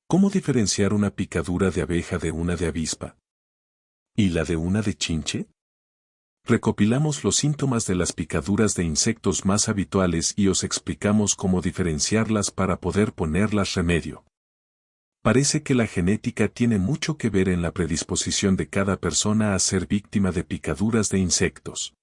¿Cómo diferenciar una picadura de abeja de una de avispa? ¿Y la de una de chinche? Recopilamos los síntomas de las picaduras de insectos más habituales y os explicamos cómo diferenciarlas para poder ponerlas remedio. Parece que la genética tiene mucho que ver en la predisposición de cada persona a ser víctima de picaduras de insectos.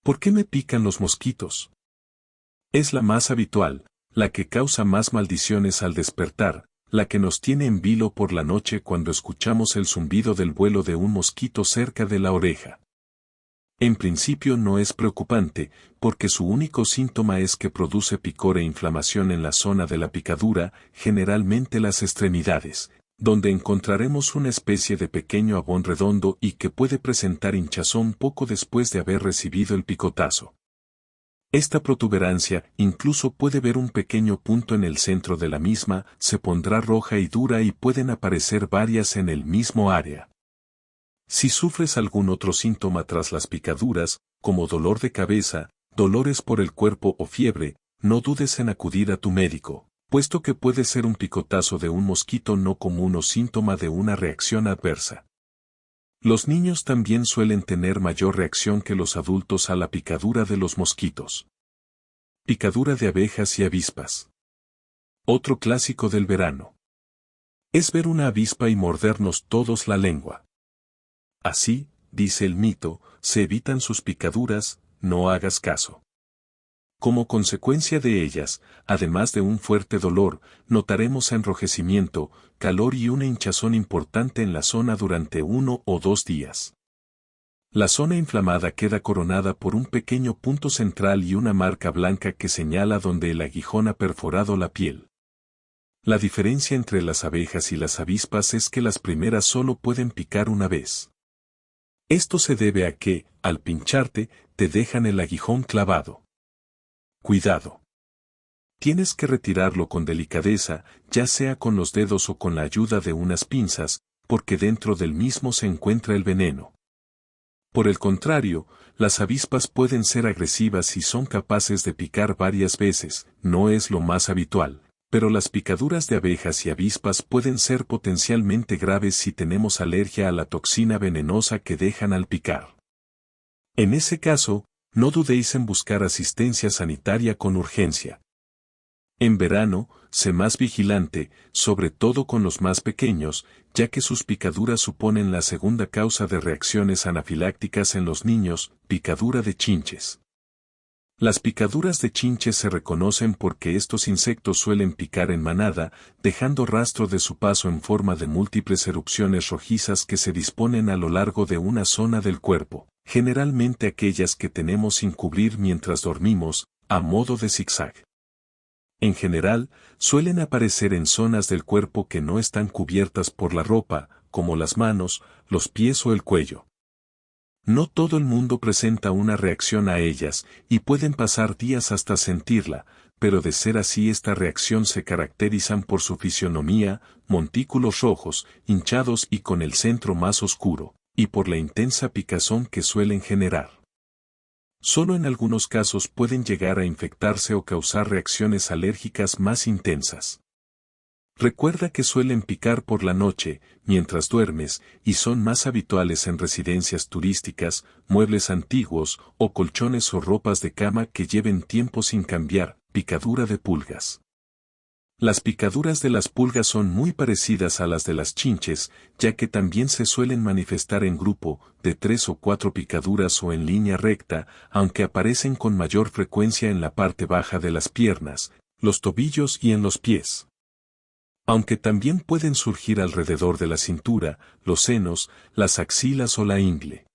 ¿Por qué me pican los mosquitos? Es la más habitual, la que causa más maldiciones al despertar, la que nos tiene en vilo por la noche cuando escuchamos el zumbido del vuelo de un mosquito cerca de la oreja. En principio no es preocupante, porque su único síntoma es que produce picor e inflamación en la zona de la picadura, generalmente las extremidades, donde encontraremos una especie de pequeño abón redondo y que puede presentar hinchazón poco después de haber recibido el picotazo. Esta protuberancia incluso puede ver un pequeño punto en el centro de la misma, se pondrá roja y dura y pueden aparecer varias en el mismo área. Si sufres algún otro síntoma tras las picaduras, como dolor de cabeza, dolores por el cuerpo o fiebre, no dudes en acudir a tu médico, puesto que puede ser un picotazo de un mosquito no común o síntoma de una reacción adversa. Los niños también suelen tener mayor reacción que los adultos a la picadura de los mosquitos. Picadura de abejas y avispas. Otro clásico del verano. Es ver una avispa y mordernos todos la lengua. Así, dice el mito, se evitan sus picaduras, no hagas caso. Como consecuencia de ellas, además de un fuerte dolor, notaremos enrojecimiento, calor y una hinchazón importante en la zona durante 1 o 2 días. La zona inflamada queda coronada por un pequeño punto central y una marca blanca que señala donde el aguijón ha perforado la piel. La diferencia entre las abejas y las avispas es que las primeras solo pueden picar una vez. Esto se debe a que, al pincharte, te dejan el aguijón clavado. Cuidado. Tienes que retirarlo con delicadeza, ya sea con los dedos o con la ayuda de unas pinzas, porque dentro del mismo se encuentra el veneno. Por el contrario, las avispas pueden ser agresivas y son capaces de picar varias veces, no es lo más habitual. Pero las picaduras de abejas y avispas pueden ser potencialmente graves si tenemos alergia a la toxina venenosa que dejan al picar. En ese caso, no dudéis en buscar asistencia sanitaria con urgencia. En verano, sé más vigilante, sobre todo con los más pequeños, ya que sus picaduras suponen la segunda causa de reacciones anafilácticas en los niños, picadura de chinches. Las picaduras de chinches se reconocen porque estos insectos suelen picar en manada, dejando rastro de su paso en forma de múltiples erupciones rojizas que se disponen a lo largo de una zona del cuerpo, generalmente aquellas que tenemos sin cubrir mientras dormimos, a modo de zigzag. En general, suelen aparecer en zonas del cuerpo que no están cubiertas por la ropa, como las manos, los pies o el cuello. No todo el mundo presenta una reacción a ellas, y pueden pasar días hasta sentirla, pero de ser así esta reacción se caracterizan por su fisionomía, montículos rojos, hinchados y con el centro más oscuro, y por la intensa picazón que suelen generar. Solo en algunos casos pueden llegar a infectarse o causar reacciones alérgicas más intensas. Recuerda que suelen picar por la noche, mientras duermes, y son más habituales en residencias turísticas, muebles antiguos, o colchones o ropas de cama que lleven tiempo sin cambiar, picadura de pulgas. Las picaduras de las pulgas son muy parecidas a las de las chinches, ya que también se suelen manifestar en grupo, de 3 o 4 picaduras o en línea recta, aunque aparecen con mayor frecuencia en la parte baja de las piernas, los tobillos y en los pies. Aunque también pueden surgir alrededor de la cintura, los senos, las axilas o la ingle.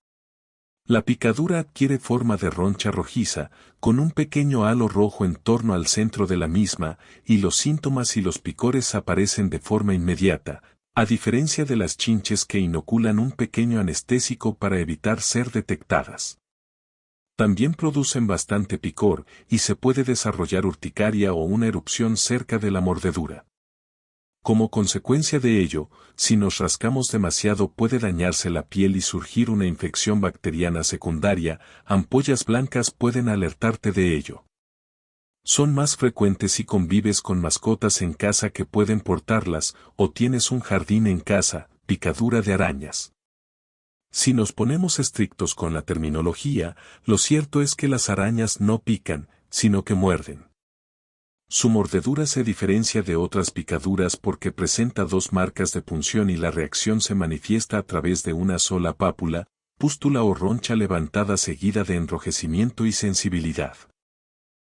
La picadura adquiere forma de roncha rojiza, con un pequeño halo rojo en torno al centro de la misma, y los síntomas y los picores aparecen de forma inmediata, a diferencia de las chinches que inoculan un pequeño anestésico para evitar ser detectadas. También producen bastante picor, y se puede desarrollar urticaria o una erupción cerca de la mordedura. Como consecuencia de ello, si nos rascamos demasiado puede dañarse la piel y surgir una infección bacteriana secundaria, ampollas blancas pueden alertarte de ello. Son más frecuentes si convives con mascotas en casa que pueden portarlas, o tienes un jardín en casa. Picadura de arañas. Si nos ponemos estrictos con la terminología, lo cierto es que las arañas no pican, sino que muerden. Su mordedura se diferencia de otras picaduras porque presenta dos marcas de punción y la reacción se manifiesta a través de una sola pápula, pústula o roncha levantada seguida de enrojecimiento y sensibilidad.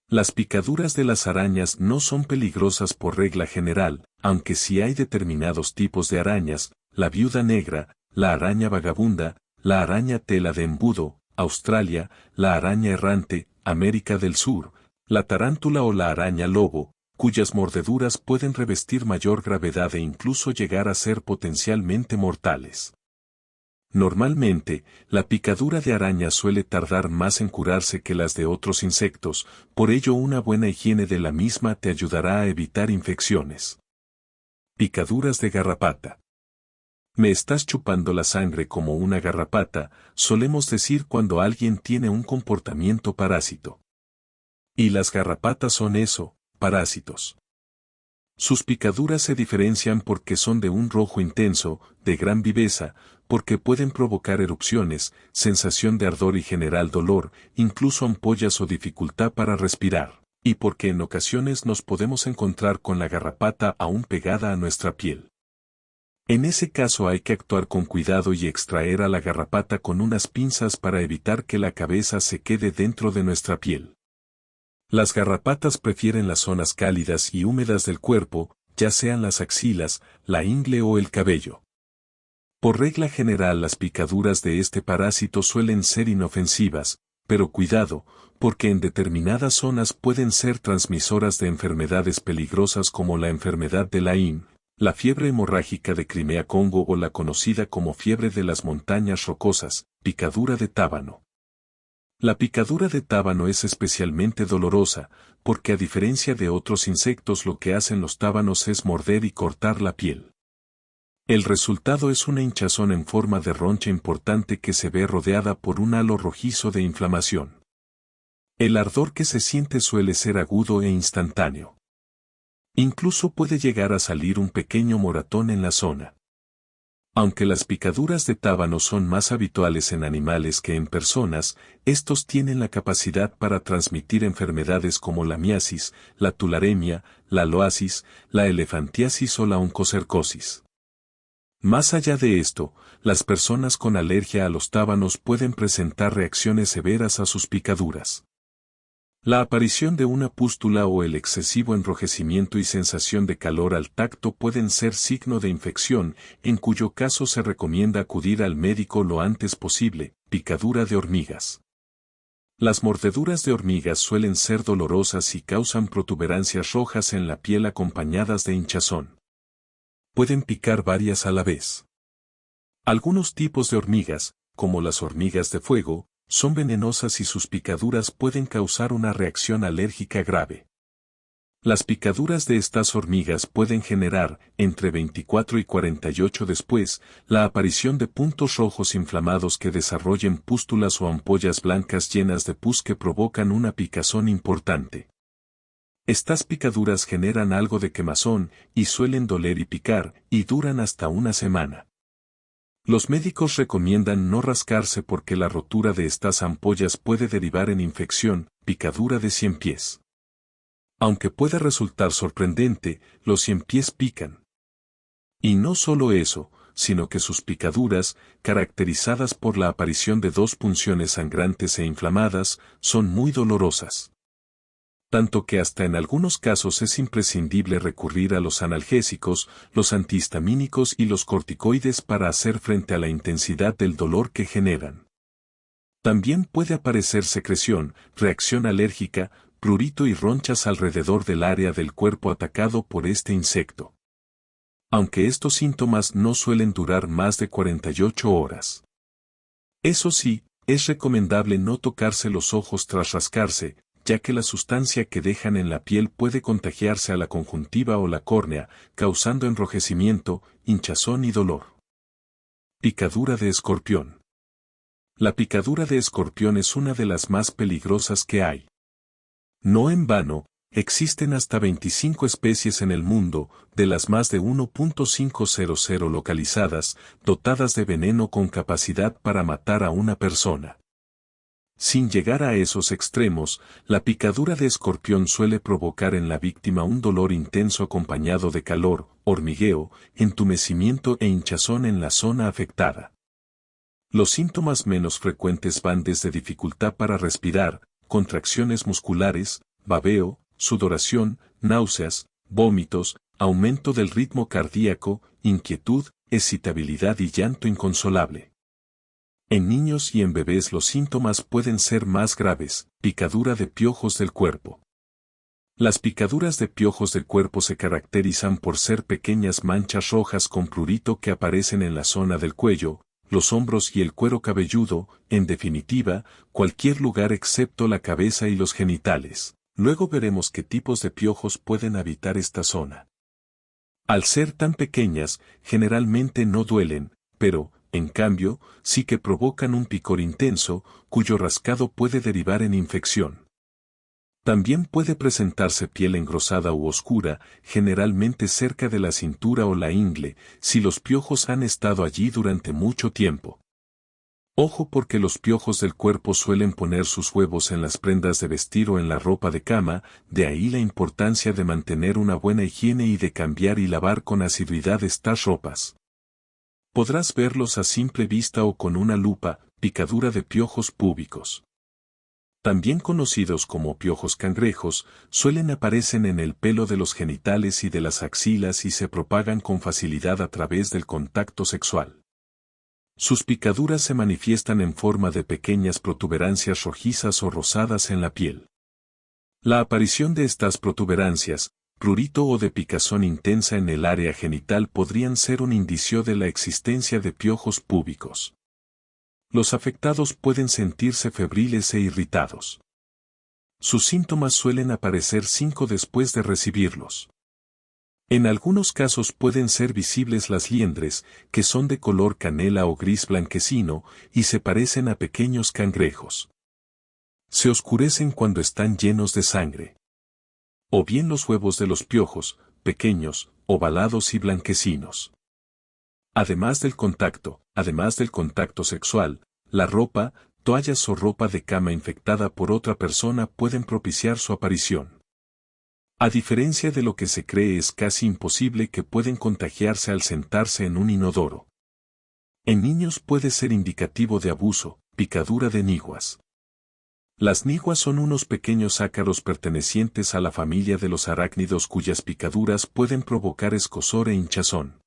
Las picaduras de las arañas no son peligrosas por regla general, aunque sí hay determinados tipos de arañas, la viuda negra, la araña vagabunda, la araña tela de embudo, Australia, la araña errante, América del Sur, la tarántula o la araña lobo, cuyas mordeduras pueden revestir mayor gravedad e incluso llegar a ser potencialmente mortales. Normalmente, la picadura de araña suele tardar más en curarse que las de otros insectos, por ello una buena higiene de la misma te ayudará a evitar infecciones. Picaduras de garrapata. Me estás chupando la sangre como una garrapata, solemos decir cuando alguien tiene un comportamiento parásito. Y las garrapatas son eso, parásitos. Sus picaduras se diferencian porque son de un rojo intenso, de gran viveza, porque pueden provocar erupciones, sensación de ardor y general dolor, incluso ampollas o dificultad para respirar, y porque en ocasiones nos podemos encontrar con la garrapata aún pegada a nuestra piel. En ese caso hay que actuar con cuidado y extraer a la garrapata con unas pinzas para evitar que la cabeza se quede dentro de nuestra piel. Las garrapatas prefieren las zonas cálidas y húmedas del cuerpo, ya sean las axilas, la ingle o el cabello. Por regla general las picaduras de este parásito suelen ser inofensivas, pero cuidado, porque en determinadas zonas pueden ser transmisoras de enfermedades peligrosas como la enfermedad de Lyme, la fiebre hemorrágica de Crimea-Congo o la conocida como fiebre de las montañas rocosas, picadura de tábano. La picadura de tábano es especialmente dolorosa, porque a diferencia de otros insectos lo que hacen los tábanos es morder y cortar la piel. El resultado es una hinchazón en forma de roncha importante que se ve rodeada por un halo rojizo de inflamación. El ardor que se siente suele ser agudo e instantáneo. Incluso puede llegar a salir un pequeño moratón en la zona. Aunque las picaduras de tábano son más habituales en animales que en personas, estos tienen la capacidad para transmitir enfermedades como la miasis, la tularemia, la loasis, la elefantiasis o la oncocercosis. Más allá de esto, las personas con alergia a los tábanos pueden presentar reacciones severas a sus picaduras. La aparición de una pústula o el excesivo enrojecimiento y sensación de calor al tacto pueden ser signo de infección, en cuyo caso se recomienda acudir al médico lo antes posible. Picadura de hormigas. Las mordeduras de hormigas suelen ser dolorosas y causan protuberancias rojas en la piel acompañadas de hinchazón. Pueden picar varias a la vez. Algunos tipos de hormigas, como las hormigas de fuego, son venenosas y sus picaduras pueden causar una reacción alérgica grave. Las picaduras de estas hormigas pueden generar, entre 24 y 48 después, la aparición de puntos rojos inflamados que desarrollen pústulas o ampollas blancas llenas de pus que provocan una picazón importante. Estas picaduras generan algo de quemazón, y suelen doler y picar, y duran hasta una semana. Los médicos recomiendan no rascarse porque la rotura de estas ampollas puede derivar en infección, picadura de ciempiés. Aunque pueda resultar sorprendente, los ciempiés pican. Y no solo eso, sino que sus picaduras, caracterizadas por la aparición de dos punciones sangrantes e inflamadas, son muy dolorosas. Tanto que hasta en algunos casos es imprescindible recurrir a los analgésicos, los antihistamínicos y los corticoides para hacer frente a la intensidad del dolor que generan. También puede aparecer secreción, reacción alérgica, prurito y ronchas alrededor del área del cuerpo atacado por este insecto. Aunque estos síntomas no suelen durar más de 48 horas. Eso sí, es recomendable no tocarse los ojos tras rascarse, ya que la sustancia que dejan en la piel puede contagiarse a la conjuntiva o la córnea, causando enrojecimiento, hinchazón y dolor. Picadura de escorpión. La picadura de escorpión es una de las más peligrosas que hay. No en vano, Existen hasta 25 especies en el mundo, de las más de 1.500 localizadas, dotadas de veneno con capacidad para matar a una persona. Sin llegar a esos extremos, la picadura de escorpión suele provocar en la víctima un dolor intenso acompañado de calor, hormigueo, entumecimiento e hinchazón en la zona afectada. Los síntomas menos frecuentes van desde dificultad para respirar, contracciones musculares, babeo, sudoración, náuseas, vómitos, aumento del ritmo cardíaco, inquietud, excitabilidad y llanto inconsolable. En niños y en bebés los síntomas pueden ser más graves, picadura de piojos del cuerpo. Las picaduras de piojos del cuerpo se caracterizan por ser pequeñas manchas rojas con prurito que aparecen en la zona del cuello, los hombros y el cuero cabelludo, en definitiva, cualquier lugar excepto la cabeza y los genitales. Luego veremos qué tipos de piojos pueden habitar esta zona. Al ser tan pequeñas, generalmente no duelen, pero, en cambio, sí que provocan un picor intenso, cuyo rascado puede derivar en infección. También puede presentarse piel engrosada u oscura, generalmente cerca de la cintura o la ingle, si los piojos han estado allí durante mucho tiempo. Ojo porque los piojos del cuerpo suelen poner sus huevos en las prendas de vestir o en la ropa de cama, de ahí la importancia de mantener una buena higiene y de cambiar y lavar con asiduidad estas ropas. Podrás verlos a simple vista o con una lupa, picadura de piojos púbicos. También conocidos como piojos cangrejos, suelen aparecer en el pelo de los genitales y de las axilas y se propagan con facilidad a través del contacto sexual. Sus picaduras se manifiestan en forma de pequeñas protuberancias rojizas o rosadas en la piel. La aparición de estas protuberancias, prurito o de picazón intensa en el área genital podrían ser un indicio de la existencia de piojos púbicos. Los afectados pueden sentirse febriles e irritados. Sus síntomas suelen aparecer 5 después de recibirlos. En algunos casos pueden ser visibles las liendres, que son de color canela o gris blanquecino, y se parecen a pequeños cangrejos. Se oscurecen cuando están llenos de sangre. O bien los huevos de los piojos, pequeños, ovalados y blanquecinos. Además del contacto sexual, la ropa, toallas o ropa de cama infectada por otra persona pueden propiciar su aparición. A diferencia de lo que se cree, es casi imposible que pueden contagiarse al sentarse en un inodoro. En niños puede ser indicativo de abuso, picadura de niguas. Las niguas son unos pequeños ácaros pertenecientes a la familia de los arácnidos cuyas picaduras pueden provocar escozor e hinchazón.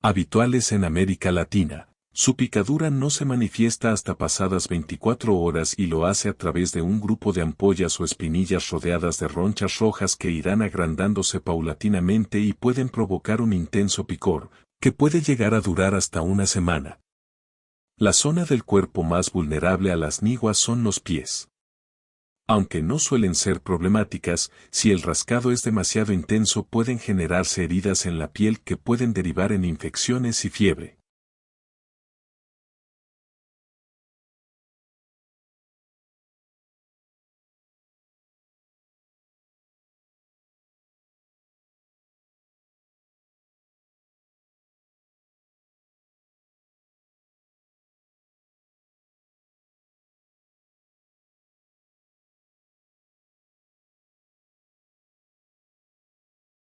Habituales en América Latina, su picadura no se manifiesta hasta pasadas 24 horas y lo hace a través de un grupo de ampollas o espinillas rodeadas de ronchas rojas que irán agrandándose paulatinamente y pueden provocar un intenso picor, que puede llegar a durar hasta una semana. La zona del cuerpo más vulnerable a las niguas son los pies. Aunque no suelen ser problemáticas, si el rascado es demasiado intenso pueden generarse heridas en la piel que pueden derivar en infecciones y fiebre.